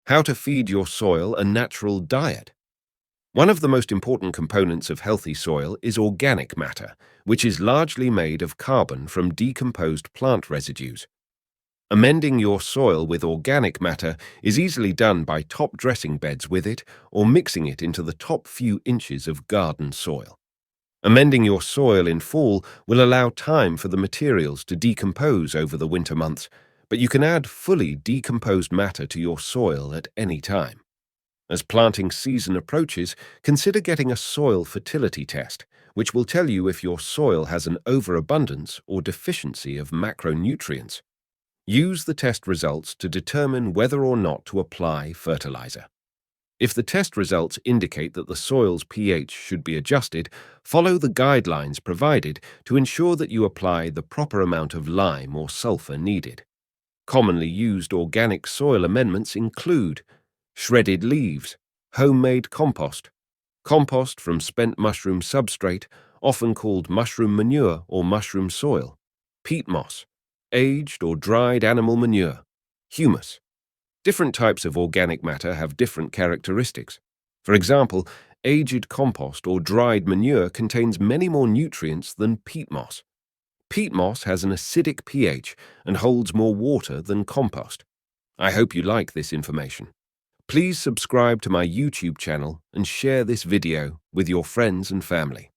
How to feed your soil a natural diet. One of the most important components of healthy soil is organic matter, which is largely made of carbon from decomposed plant residues. Amending your soil with organic matter is easily done by top-dressing beds with it or mixing it into the top few inches of garden soil. Amending your soil in fall will allow time for the materials to decompose over the winter months, but you can add fully decomposed matter to your soil at any time. As planting season approaches, consider getting a soil fertility test, which will tell you if your soil has an overabundance or deficiency of macronutrients. Use the test results to determine whether or not to apply fertilizer. If the test results indicate that the soil's pH should be adjusted, follow the guidelines provided to ensure that you apply the proper amount of lime or sulfur needed. Commonly used organic soil amendments include shredded leaves, homemade compost, compost from spent mushroom substrate, often called mushroom manure or mushroom soil, peat moss, aged or dried animal manure, humus. Different types of organic matter have different characteristics. For example, aged compost or dried manure contains many more nutrients than peat moss. Peat moss has an acidic pH and holds more water than compost. I hope you like this information. Please subscribe to my YouTube channel and share this video with your friends and family.